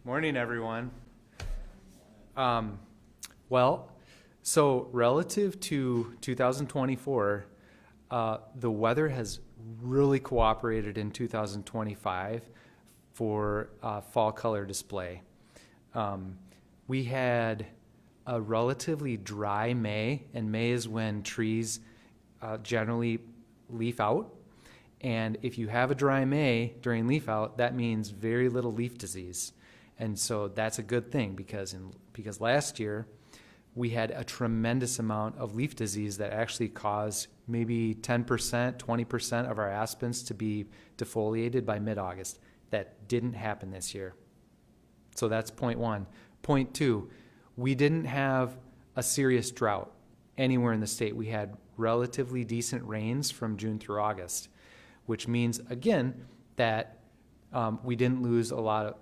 Morning, everyone. So relative to 2024, the weather has really cooperated in 2025 for fall color display. We had a relatively dry May, and May is when trees generally leaf out. And if you have a dry May during leaf out, that means very little leaf disease. And so that's a good thing because last year we had a tremendous amount of leaf disease that actually caused maybe 10%, 20% of our aspens to be defoliated by mid-August. That didn't happen this year. So that's point one. Point two, we didn't have a serious drought anywhere in the state. We had relatively decent rains from June through August, which means, again, that we didn't lose a lot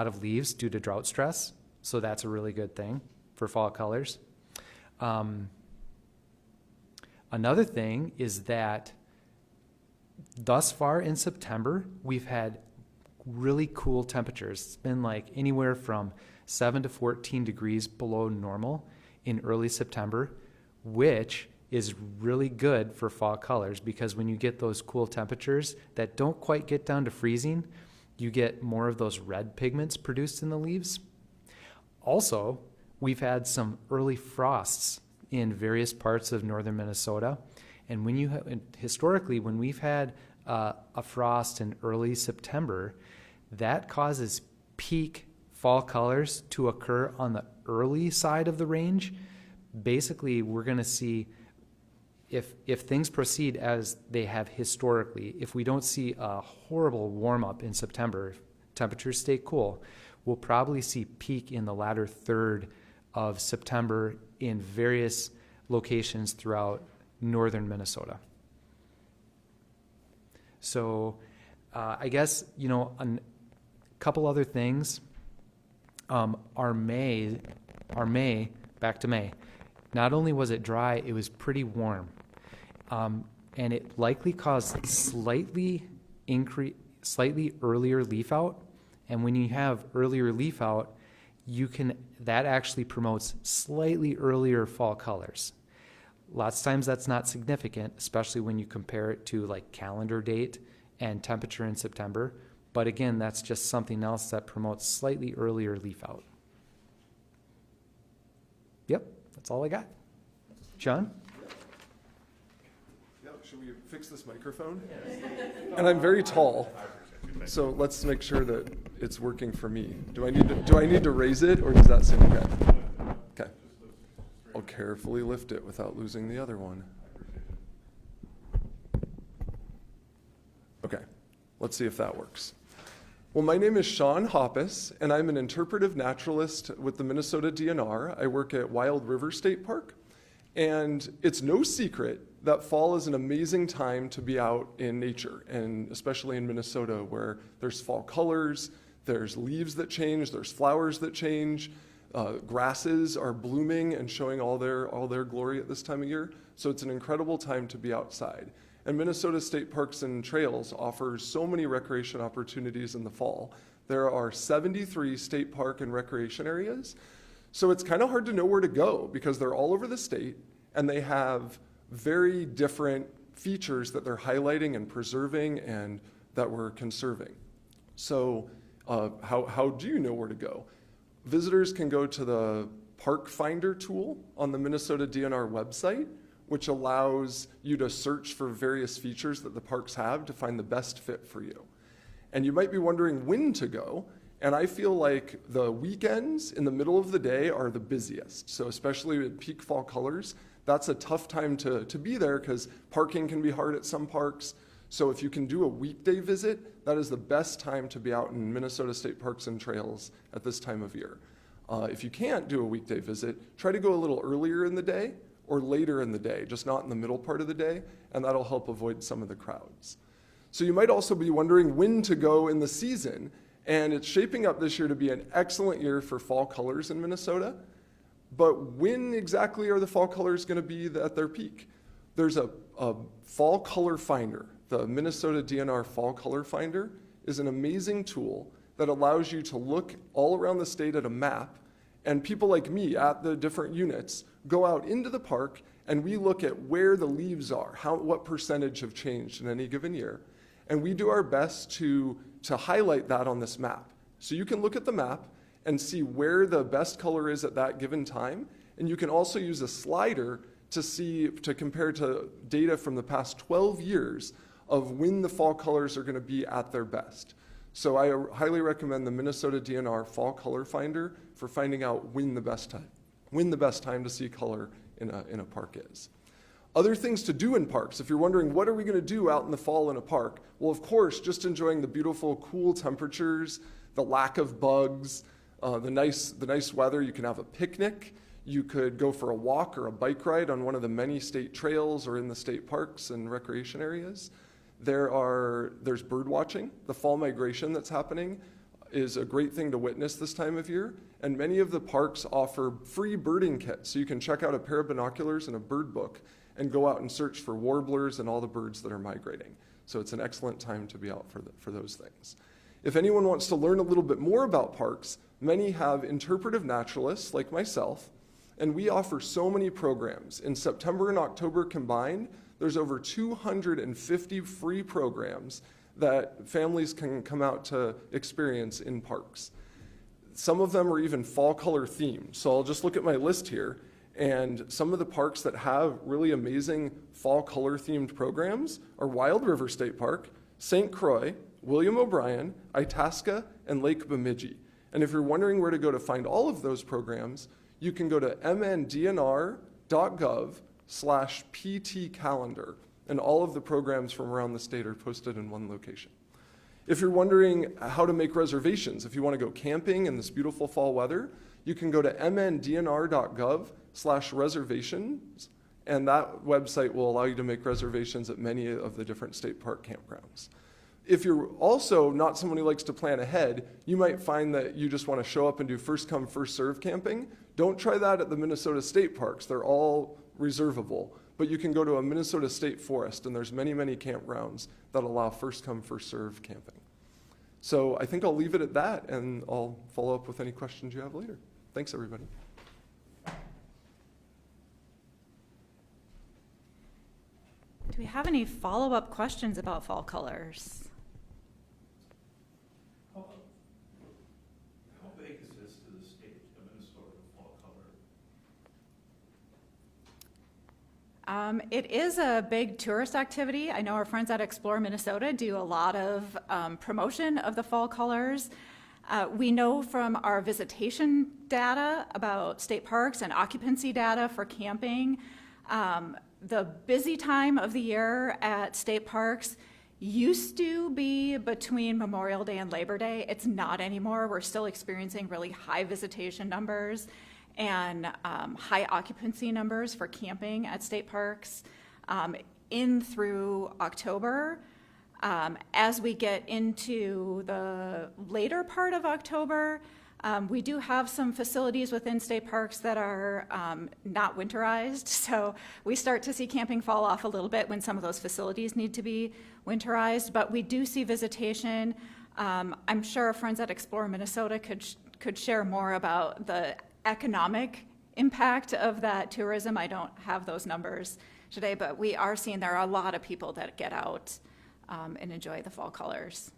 of leaves due to drought stress. So that's a really good thing for fall colors. Another thing is that thus far in September, we've had really cool temperatures. It's been like anywhere from 7 to 14 degrees below normal in early September, which is really good for fall colors because when you get those cool temperatures that don't quite get down to freezing, you get more of those red pigments produced in the leaves. Also, we've had some early frosts in various parts of northern Minnesota. And historically, when we've had a frost in early September, that causes peak fall colors to occur on the early side of the range. Basically, we're going to see if things proceed as they have historically, if we don't see a horrible warm-up in September, if temperatures stay cool, we'll probably see peak in the latter third of September in various locations throughout northern Minnesota. So I guess, a couple other things. Our May, back to May, not only was it dry, it was pretty warm. And it likely caused slightly earlier leaf out. And when you have earlier leaf out, that actually promotes slightly earlier fall colors. Lots of times that's not significant, especially when you compare it to like calendar date and temperature in September. But again, that's just something else that promotes slightly earlier leaf out. Yep, that's all I got. John? Yeah, should we fix this microphone? And I'm very tall, so let's make sure that it's working for me. Do I need to raise it, or does that seem okay? Okay. I'll carefully lift it without losing the other one. Okay, let's see if that works. Well, my name is Sean Hoppus, and I'm an interpretive naturalist with the Minnesota DNR. I work at Wild River State Park, and it's no secret that fall is an amazing time to be out in nature, and especially in Minnesota where there's fall colors, there's leaves that change, there's flowers that change, grasses are blooming and showing all their glory at this time of year. So it's an incredible time to be outside. And Minnesota State Parks and Trails offers so many recreation opportunities in the fall. There are 73 state park and recreation areas. So it's kind of hard to know where to go because they're all over the state and they have very different features that they're highlighting and preserving and that we're conserving. So how do you know where to go? Visitors can go to the Park Finder tool on the Minnesota DNR website, which allows you to search for various features that the parks have to find the best fit for you. And you might be wondering when to go, and I feel like the weekends in the middle of the day are the busiest. So especially with peak fall colors, that's a tough time to be there because parking can be hard at some parks. So if you can do a weekday visit, that is the best time to be out in Minnesota State Parks and Trails at this time of year. If you can't do a weekday visit, try to go a little earlier in the day or later in the day, just not in the middle part of the day, and that'll help avoid some of the crowds. So you might also be wondering when to go in the season, and it's shaping up this year to be an excellent year for fall colors in Minnesota. But when exactly are the fall colors going to be at their peak? There's a fall color finder. The Minnesota DNR Fall Color Finder is an amazing tool that allows you to look all around the state at a map, and people like me at the different units go out into the park and we look at where the leaves are, what percentage have changed in any given year. And we do our best to highlight that on this map. So you can look at the map and see where the best color is at that given time. And you can also use a slider to compare to data from the past 12 years of when the fall colors are going to be at their best. So I highly recommend the Minnesota DNR Fall Color Finder for finding out when the best time to see color in a park is. Other things to do in parks, if you're wondering what are we going to do out in the fall in a park, well, of course, just enjoying the beautiful cool temperatures, the lack of bugs, the nice weather. You can have a picnic. You could go for a walk or a bike ride on one of the many state trails or in the state parks and recreation areas. There's bird watching. The fall migration that's happening is a great thing to witness this time of year. And many of the parks offer free birding kits. So you can check out a pair of binoculars and a bird book and go out and search for warblers and all the birds that are migrating. So it's an excellent time to be out for those things. If anyone wants to learn a little bit more about parks, many have interpretive naturalists like myself, and we offer so many programs. In September and October combined, there's over 250 free programs that families can come out to experience in parks. Some of them are even fall color themed. So I'll just look at my list here, and some of the parks that have really amazing fall color themed programs are Wild River State Park, St. Croix, William O'Brien, Itasca, and Lake Bemidji. And if you're wondering where to go to find all of those programs, you can go to mndnr.gov/PT calendar, and all of the programs from around the state are posted in one location. If you're wondering how to make reservations, if you want to go camping in this beautiful fall weather, you can go to mndnr.gov/reservations, and that website will allow you to make reservations at many of the different state park campgrounds. If you're also not someone who likes to plan ahead, you might find that you just want to show up and do first come, first serve camping. Don't try that at the Minnesota state parks. They're all reservable. But you can go to a Minnesota state forest, and there's many, many campgrounds that allow first come, first serve camping. So I think I'll leave it at that, and I'll follow up with any questions you have later. Thanks, everybody. Do we have any follow-up questions about fall colors? How big is this to the state of Minnesota, fall color? It is a big tourist activity. I know our friends at Explore Minnesota do a lot of promotion of the fall colors. We know from our visitation data about state parks and occupancy data for camping, the busy time of the year at state parks used to be between Memorial Day and Labor Day. It's not anymore. We're still experiencing really high visitation numbers and high occupancy numbers for camping at state parks in through October. As we get into the later part of October, we do have some facilities within state parks that are not winterized, so we start to see camping fall off a little bit when some of those facilities need to be winterized, but we do see visitation. I'm sure our friends at Explore Minnesota could share more about the economic impact of that tourism. I don't have those numbers today, but we are seeing there are a lot of people that get out and enjoy the fall colors.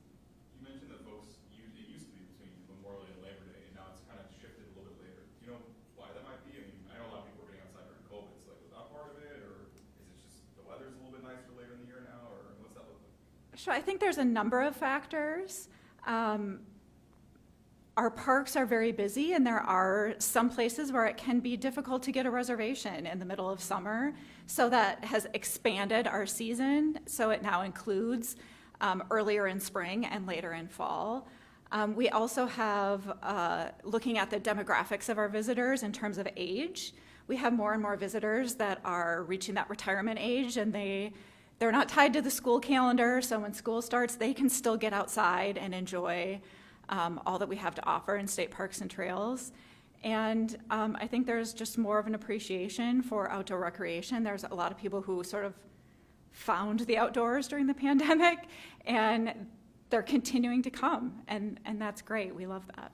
You mentioned that folks, it used to be between Memorial Day and Labor Day, and now it's kind of shifted a little bit later. Do you know why that might be? I mean, I know a lot of people were getting outside during COVID, so like, was that part of it, or is it just the weather's a little bit nicer later in the year now, or what's that look like? Sure, I think there's a number of factors. Our parks are very busy, and there are some places where it can be difficult to get a reservation in the middle of summer. So that has expanded our season, so it now includes earlier in spring and later in fall. We also have, looking at the demographics of our visitors in terms of age, we have more and more visitors that are reaching that retirement age, and they're not tied to the school calendar, so when school starts, they can still get outside and enjoy all that we have to offer in state parks and trails. And I think there's just more of an appreciation for outdoor recreation. There's a lot of people who sort of found the outdoors during the pandemic, and they're continuing to come, and that's great. We love that.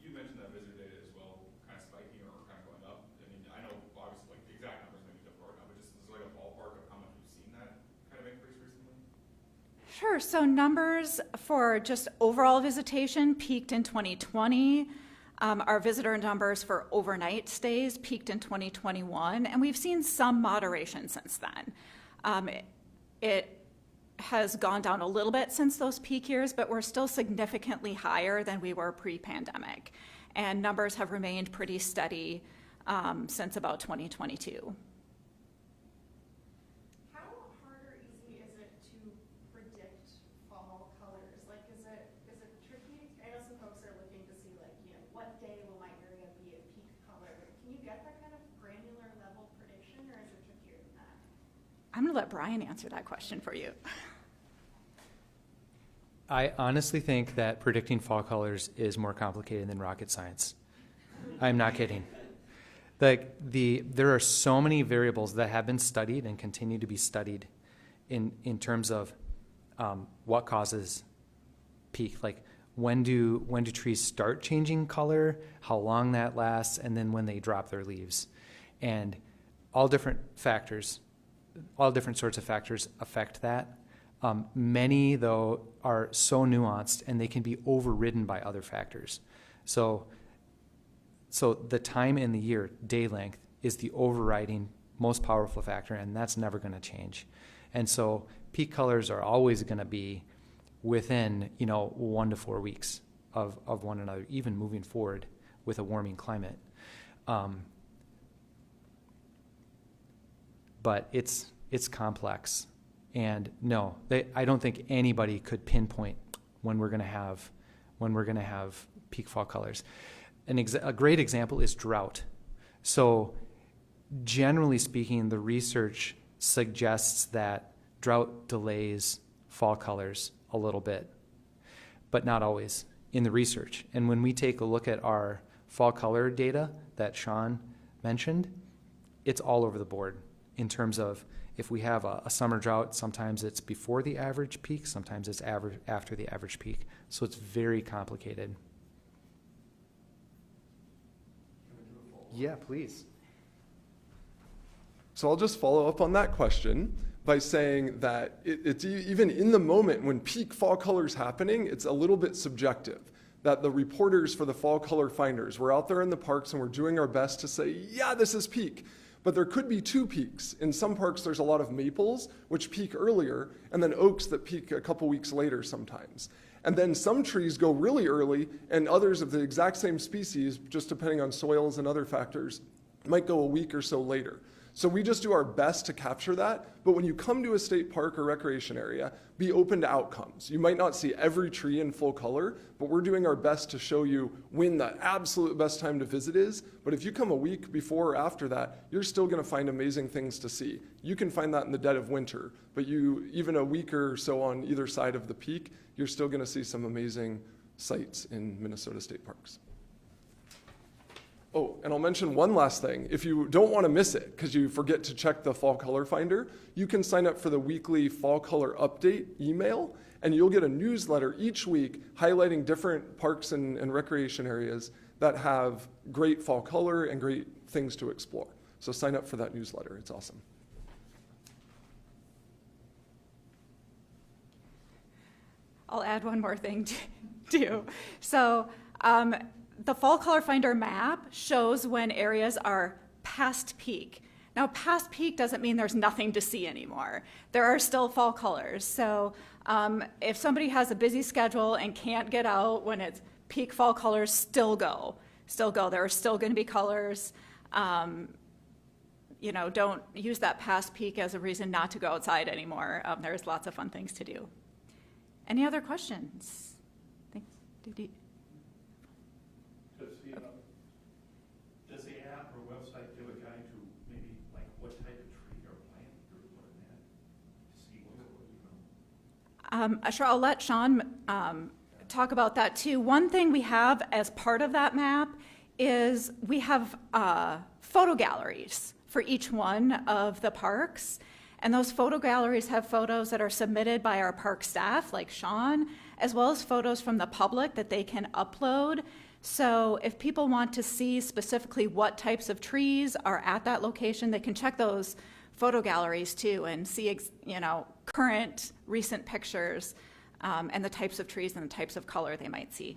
You mentioned that visitor data as well, kind of spiking or kind of going up. I mean, I know obviously like the exact numbers may be difficult right now, but just is there like a ballpark of how much you've seen that kind of increase recently? Sure. So numbers for just overall visitation peaked in 2020. Our visitor numbers for overnight stays peaked in 2021, and we've seen some moderation since then. It has gone down a little bit since those peak years, but we're still significantly higher than we were pre-pandemic. And numbers have remained pretty steady since about 2022. How hard or easy is it to predict fall colors? Like, is it tricky? I know some folks are looking to see, like, you know, what day will my area be at peak color? Can you get that kind of granular level prediction, or is it trickier than that? I'm going to let Brian answer that question for you. I honestly think that predicting fall colors is more complicated than rocket science. I'm not kidding. There are so many variables that have been studied and continue to be studied in terms of what causes peak. Like when do trees start changing color, how long that lasts, and then when they drop their leaves. And all different sorts of factors affect that. Many, though, are so nuanced and they can be overridden by other factors. So the time in the year, day length, is the overriding most powerful factor, and that's never going to change. And so peak colors are always going to be within 1 to 4 weeks of one another, even moving forward with a warming climate. But it's complex. And no, I don't think anybody could pinpoint when we're going to have peak fall colors. A great example is drought. So generally speaking, the research suggests that drought delays fall colors a little bit, but not always in the research. And when we take a look at our fall color data that Sean mentioned, it's all over the board in terms of if we have a summer drought, sometimes it's before the average peak, sometimes it's after the average peak. So it's very complicated. Yeah, please. So I'll just follow up on that question by saying that it's even in the moment when peak fall colors happening, it's a little bit subjective. That the reporters for the fall color finders, we're out there in the parks and we're doing our best to say, yeah, this is peak. But there could be 2 peaks. In some parks, there's a lot of maples, which peak earlier, and then oaks that peak a couple weeks later sometimes. And then some trees go really early, and others of the exact same species, just depending on soils and other factors, might go a week or so later. So we just do our best to capture that. But when you come to a state park or recreation area, be open to outcomes. You might not see every tree in full color, but we're doing our best to show you when the absolute best time to visit is. But if you come a week before or after that, you're still going to find amazing things to see. You can find that in the dead of winter, but even a week or so on either side of the peak, you're still going to see some amazing sights in Minnesota state parks. Oh, and I'll mention one last thing. If you don't want to miss it because you forget to check the fall color finder, you can sign up for the weekly fall color update email, and you'll get a newsletter each week highlighting different parks and recreation areas that have great fall color and great things to explore. So sign up for that newsletter. It's awesome. I'll add one more thing too. So the fall color finder map shows when areas are past peak. Now, past peak doesn't mean there's nothing to see anymore. There are still fall colors. So if somebody has a busy schedule and can't get out when it's peak fall colors, still go. There are still going to be colors. Don't use that past peak as a reason not to go outside anymore. There's lots of fun things to do. Any other questions? Does the app or website give a guide to maybe like what type of tree or plant you're looking at to see what's Sure, I'll let Sean talk about that too. One thing we have as part of that map is we have photo galleries for each one of the parks. And those photo galleries have photos that are submitted by our park staff, like Sean, as well as photos from the public that they can upload. So if people want to see specifically what types of trees are at that location, they can check those photo galleries too and see, current, recent pictures and the types of trees and the types of color they might see.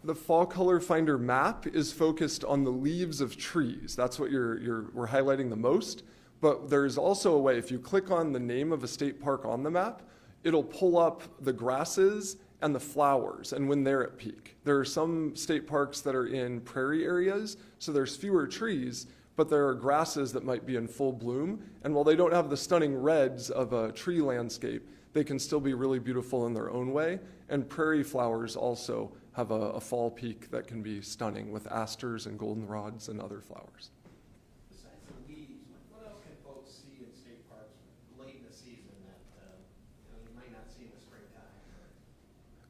The Fall Color Finder map is focused on the leaves of trees. That's what we're highlighting the most. But there's also a way, if you click on the name of a state park on the map, it'll pull up the grasses and the flowers and when they're at peak. There are some state parks that are in prairie areas, so there's fewer trees, but there are grasses that might be in full bloom. And while they don't have the stunning reds of a tree landscape, they can still be really beautiful in their own way. And prairie flowers also have a fall peak that can be stunning with asters and goldenrods and other flowers. Besides the leaves, what else can folks see in state parks late in the season that you might not see in the springtime?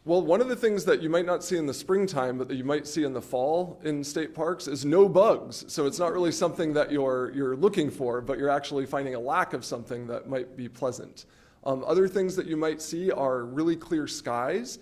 Well, one of the things that you might not see in the springtime, but that you might see in the fall in state parks is no bugs. So it's not really something that you're looking for, but you're actually finding a lack of something that might be pleasant. Other things that you might see are really clear skies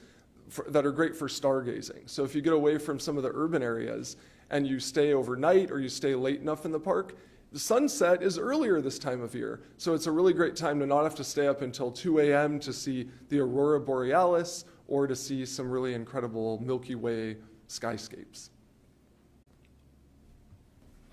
that are great for stargazing. So if you get away from some of the urban areas and you stay overnight or you stay late enough in the park, the sunset is earlier this time of year. So it's a really great time to not have to stay up until 2 a.m. to see the Aurora Borealis or to see some really incredible Milky Way skyscapes.